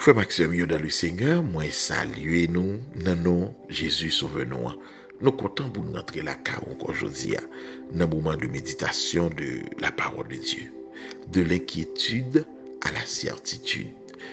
Frère Maxime, yo dans le Seigneur, moi saluer nous, non, Jésus sauve-nous. Nous comptons pour nous entrer la car encore aujourd'hui, dans le moment de méditation de la parole de Dieu. De l'inquiétude à la certitude.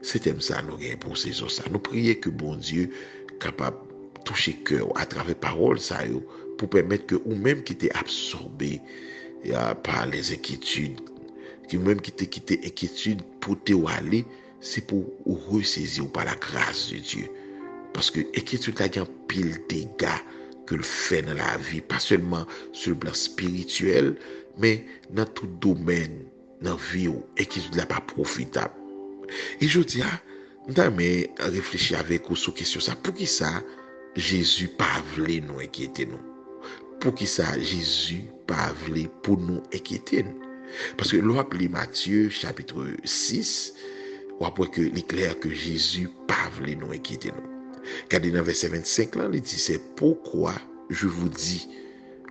C'est ça nous gagnons pour ces jours. Nous prions que bon Dieu capable de toucher cœur à travers parole ça pour permettre que ou même qui était absorbé par les inquiétudes, qui même qui était inquiétude pour te aller, c'est pour ressaisir par la grâce de Dieu. Parce que inquiétude a un pile dégâts que le fait dans la vie, pas seulement sur le plan spirituel, mais dans tout domaine, dans la vie, inquiétude n'est pas profitable. Et je dis, mais réfléchir avec vous sur la question ça. Pour qui ça, Jésus pas voulu nous inquiéter nous? Pour qui ça, Jésus pas voulu pour nous inquiéter nous? Parce que l'on lit Matthieu chapitre 6, on voit que l'éclair que Jésus pas voulu nous inquiéter nous. Car dans verset 25 là, il dit c'est pourquoi je vous dis,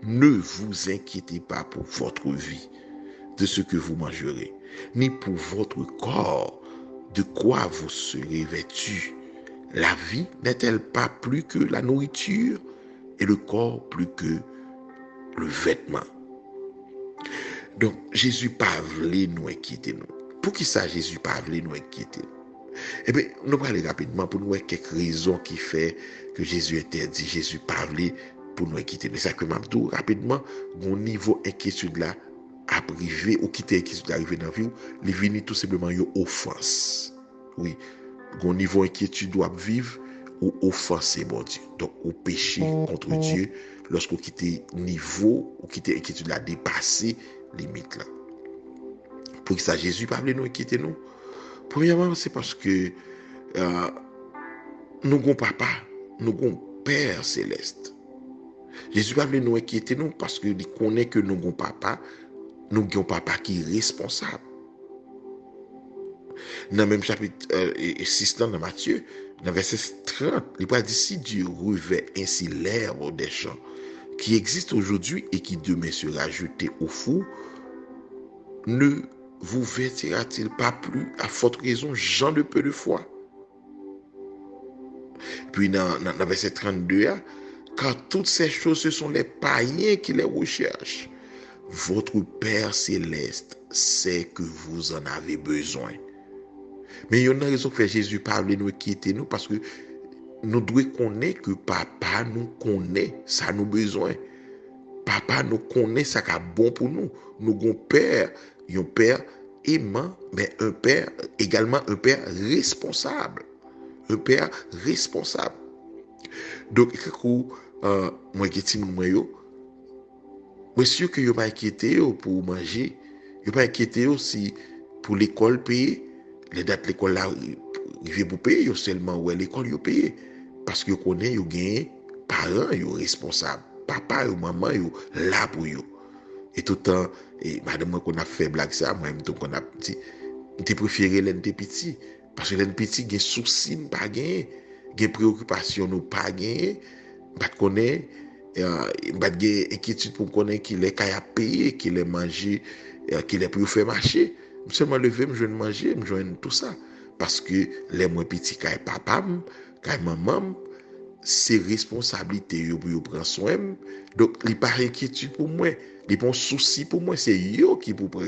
ne vous inquiétez pas pour votre vie, de ce que vous mangerez, ni pour votre corps, de quoi vous serez vêtus. La vie n'est-elle pas plus que la nourriture et le corps plus que le vêtement? Donc, Jésus pas voulu nous inquiéter nous. Pour qui ça, Jésus pas voulu nous inquiéter? Eh bien, nous allons aller rapidement pour nous voir quelques raisons qui fait que Jésus interdit, Jésus pas voulu pour nous inquiéter. Mais ça que m'abdou rapidement, mon niveau inquiétude là a privé ou quitter inquiétude arrivé dans la vie, il vient tout simplement une offense. Oui, mon niveau inquiétude doit vivre ou offenser mon Dieu. Donc, ou pécher contre Dieu lorsqu'on quitte niveau ou quitte inquiétude là dépasser limite là. Pour que ça Jésus pas voulu nous inquiéter nous. Premièrement, c'est parce que nous avons papa, nous avons Père céleste. Jésus pas voulu nous inquiéter nous parce qu'il connaît que nous avons papa, nous avons papa qui est responsable. Dans le même chapitre 6 dans Matthieu, dans verset 30, il va dire si Dieu revêt ainsi l'herbe des champs qui existe aujourd'hui et qui demain sera jeté au four, ne vous vêtira-t-il pas plus à forte raison, gens de peu de foi? Puis dans verset 32, car toutes ces choses, ce sont les païens qui les recherchent. Votre Père céleste sait que vous en avez besoin. Mais il y a une raison que Jésus parle nous quitter nous parce que nous devons connaître que papa nous connaît ça nous besoin. Papa nous connaît ça qui est bon pour nous. Nous avons un père aimant, mais un père également un père responsable. Un père responsable. Donc, moi qui suis monsieur que vous pas inquiété pour manger, vous pas inquiété aussi pour l'école payer. Les dates l'école là, il pour payer seulement où l'école vous payer parce que vous connaissez vous gagnez parents vous responsables, papa ou maman vous là pour vous. Et tout le temps, et madame moi qu'on a fait blague ça, moi même qu'on a dit, je préféré l'un des petits parce que l'un petit gagne souci pas gagner, gagne préoccupation nous pas gagner, pas connaît pas gagne inquiétude pour connaître qu'il est qu'à payer, qu'il est manger, qu'il est pour faire marcher. Seulement lever, je viens manger, je viens tout ça. Parce que les moins petits, quand papa, quand maman, c'est responsabilité pour prendre soin. Donc, il n'y a pas d'inquiétude pour moi. Il n'y a pas de souci pour moi. C'est eux qui prend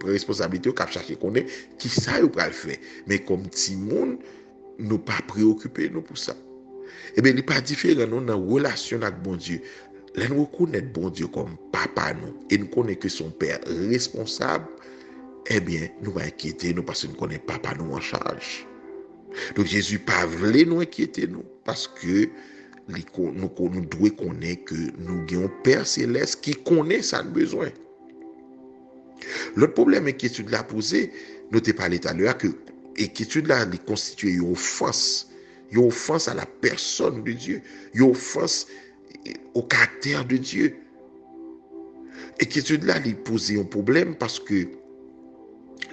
responsabilité, qui cherche qu'on est, qui ça ou pas le faire. Mais comme petit monde, nous pas préoccupés nous pour ça. Eh bien, il n'est pas différent nous dans la relation avec bon Dieu. Là, nous reconnaissons bon Dieu comme papa nous. Et nous connaissons que son père responsable. Eh bien, nous va inquiéter nous parce que nous ne connaissons papa nous en charge. Donc, Jésus pas voulu nous inquiéter nous parce que nous devons connaître que nous avons un Père céleste qui connaît ça besoin. L'autre problème inquiétude là posé, nous t'ai parlé tout à l'heure que inquiétude là constitue une offense à la personne de Dieu, une offense au caractère de Dieu. Inquiétude là il pose un problème parce que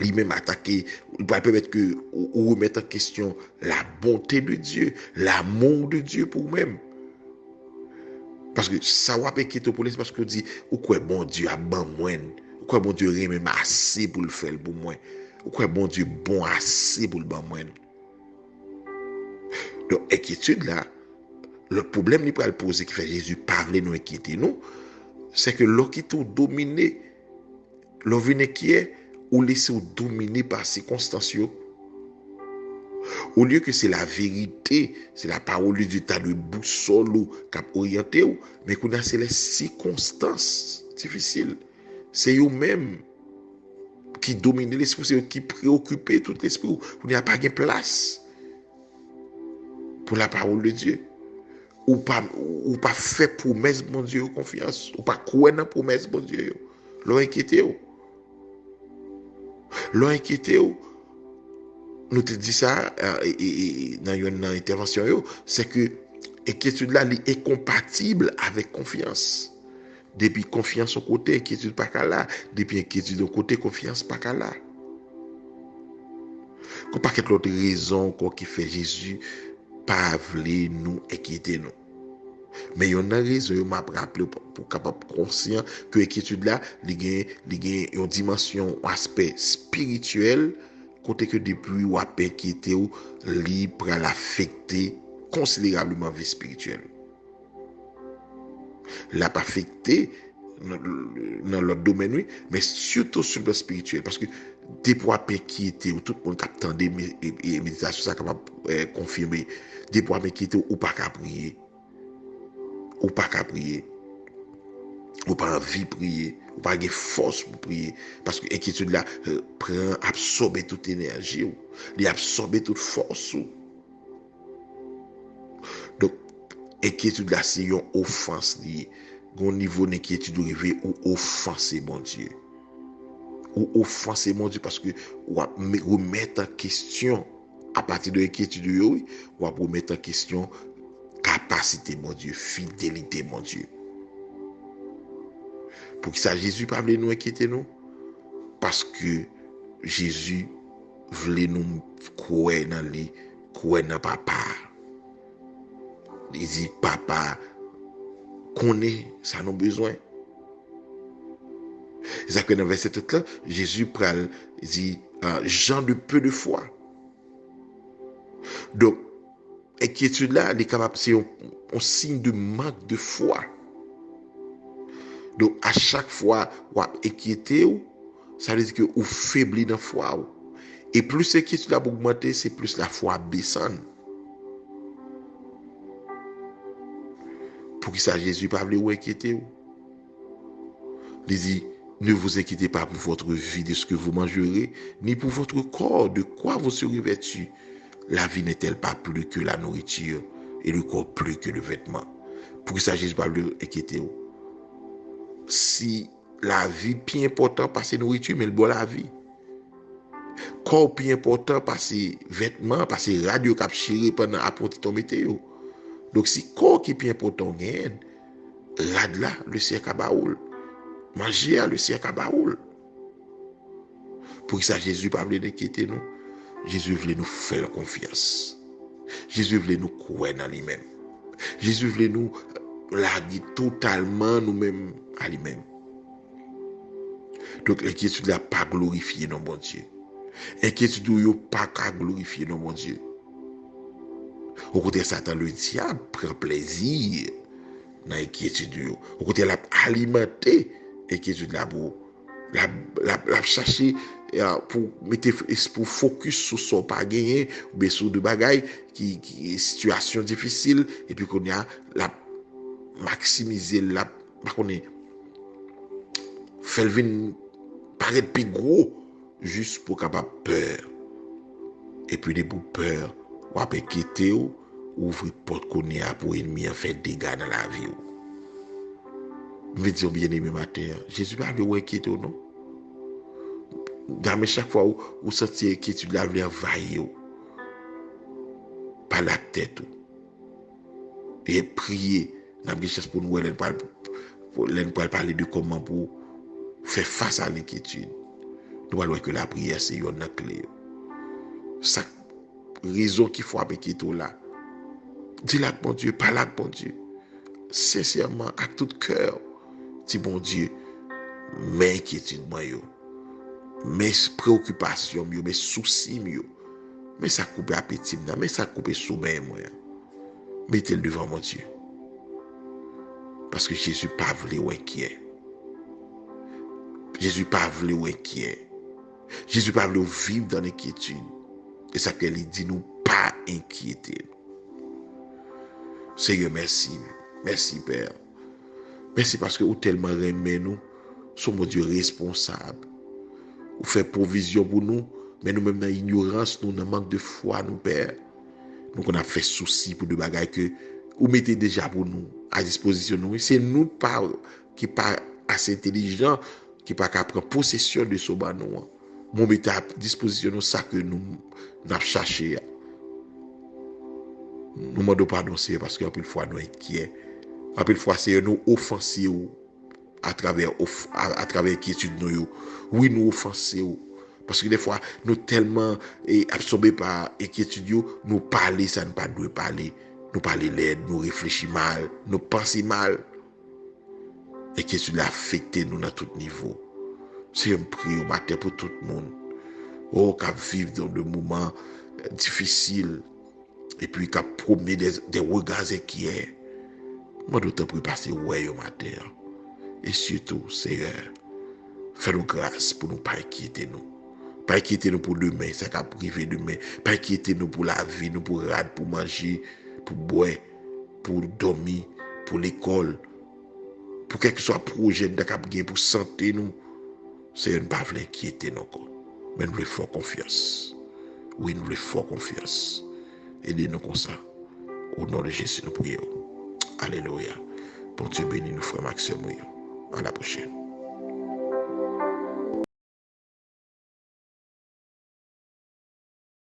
lui-même attaquer, il va permettre que ou remettre en question la bonté de Dieu, l'amour de Dieu pour vous-même. Parce que ça va pas quitter pour parce que dit ou quoi bon Dieu a ban moi, ou quoi bon Dieu remet assez pour le faire pour moi, ou quoi bon Dieu bon assez pour le ban moi. Donc, inquiétude là, le problème n'est pas le poser qui fait Jésus parler nous inquiéter nous, c'est que l'on qui tout dominé, l'on vient qui est, ou laisser dominer par circonstances. Au lieu que c'est la vérité, c'est la parole de Dieu, t'as le boussole ou cap orienté, mais qu'on a c'est les circonstances difficiles. C'est eux-mêmes qui dominent l'esprit, c'est eux qui préoccupent tout l'esprit. Il n'y a pas de place pour la parole de Dieu. Ou pas fait promesse, mon Dieu, confiance. Ou pas croire dans promesse, mon Dieu. L'ont inquiété. L'ont inquiété. Nous te dit ça dans une intervention, c'est que l'inquiétude là est compatible avec confiance. Depuis confiance au côté, inquiétude pas qu'à là. Depuis inquiétude au côté, confiance pas qu'à là. Qu'on pas quelque autre raison qui fait Jésus pas vouloir nous inquiéter nous. Mais il y a une raison, je m'a rappelé pour capable conscient que l'inquiétude là, il y a une dimension, un aspect spirituel, côté que depuis ou à inquiéter ou libre à l'affecter considérablement vie spirituelle. L'a pas affecté dans l'autre domaine, oui, mais surtout sur le spirituel, parce que des poids inquiété ou tout le monde qui attendait méditation ça capable confirmer des poids inquiété ou pas qu'à prier. Ou pas qu'à prier, ou pas envie de prier, ou pas de force pour prier, parce que l'inquiétude là prend, absorbe toute énergie, il absorbe toute force. Donc, l'inquiétude là, c'est une offense, au niveau d'inquiétude arrivé ou offenser mon Dieu. Ou offenser mon Dieu parce que ou remettre en question, à partir de l'inquiétude, ou remettre en question capacité, mon Dieu, fidélité, mon Dieu. Pour que ça, Jésus ne voulait nous inquiéter, nous. Parce que Jésus voulait nous croire dans papa. Il dit, papa, connaît, ça nous besoin. C'est ça que dans verset 7 là, Jésus dit, gens de peu de foi. Donc, inquiétude là, elle est capable, c'est un signe de manque de foi. Donc, à chaque fois, vous inquiétez, ça veut dire que vous faiblissez dans la foi. Et plus l'inquiétude a augmenté, c'est plus la foi descend. Pour que ça, Jésus ne pas vous inquiéter. Il dit, ne vous inquiétez pas pour votre vie de ce que vous mangerez, ni pour votre corps, de quoi vous serez vêtus. La vie n'est-elle pas plus que la nourriture et le corps plus que le vêtement? Pour que ça, Jésus ne pas vous inquiéter. Si la vie plus important parce que nourriture, mais le bon la vie. Corps plus important parce que vêtements, parce que radio cap chiré pendant apporter ton météo. Donc si corps qui est plus important gagne, là le ciel kabaoul. Manger le ciel kabaoul. Pour que ça Jésus pas voulait inquiéter nous. Jésus voulait nous faire confiance. Jésus voulait nous croire dans lui-même. Jésus voulait nous laguer totalement nous-mêmes à lui-même. Donc l'inquiétude n'a pas glorifié non bon Dieu. L'inquiétude n'a pas glorifié non bon Dieu. Au côté Satan, le diable prend plaisir dans l'inquiétude. Au côté, il a alimenté l'inquiétude là pour la chercher pour focus sur son pas gagné, ou bien sur de bagailles qui est situation difficile, et puis qu'on a la maximiser la qu'on est fait le paraître plus gros juste pour capable peur. Et puis des pour peur, ou après quitter ou ouvrir porte qu'on est pour ennemi en fait dégâts dans la vie. Je dire bien aimé matin, Jésus pas de inquiéter non. Dans chaque fois où vous sentez inquiétude la vie envahir par la tête et prier dans des choses pour nous parler de comment pour faire face à l'inquiétude. Nous allons que la prière c'est une clé. Ça raison qu'il faut avec tout là. Dis-la que mon Dieu, parle avec mon Dieu. Sincèrement, avec tout cœur. Dis mon Dieu, mes inquiétudes, mes préoccupations, mes soucis, Mais ça coupe appétit, mais ça coupe sommeil, moi. Mettez-le devant mon Dieu. Parce que Jésus pas voulu ou inquiet. Jésus pas voulu ou inquiet. Jésus pas voulu vivre dans l'inquiétude. Et ça qu'elle dit nous pas inquiéter. Seigneur, merci. Merci, Père. Merci parce que vous tellement aimez nous. Sommes Dieu responsable. Vous faites provision pour nous. Mais nous-mêmes, dans l'ignorance, nous, dans le manque de foi, nous, Père. Nous, on a fait souci pour des bagages que vous mettez déjà pour nous, à disposition de nous. C'est nous qui pas assez intelligents, qui pas qu'à prendre possession de ce nous. Nous mettons à disposition de nous ça que nous avons cherché. Nous ne demandons pas pardon, c'est parce qu'à peu de fois, nous inquiets. À peu de fois, c'est nous offenser à travers l'inquiétude nous. Oui, nous offenser. Parce que des fois, nous tellement absorbés par l'inquiétude, nous parler, ça ne pas nous parler. Nous parler l'aide, nous réfléchir mal, nous penser mal. L'inquiétude a affecté nous à tout niveau. C'est un prix au matin pour tout le monde. Oh, qu'à vivre dans des moments difficiles. Et puis qu'à promener des regards inquiets. Moi, d'autant plus passer ouais au matin. Et surtout, Seigneur, fais-nous grâce pour ne pas inquiéter nous. Pas inquiéter nous pour demain, ça va priver demain. Pas inquiéter nous pour la vie, nous pour rad, pour manger, pour boire, pour dormir, pour l'école, pour quel que soit projet pour santé nous. C'est ne pas inquiéter nous encore. Mais nous lui faisons confiance. Oui, nous lui faisons confiance. Aidez-nous comme ça. Au nom de Jésus, nous prions. Alléluia. Pour Dieu bénir nous, frère Maxime. À la prochaine.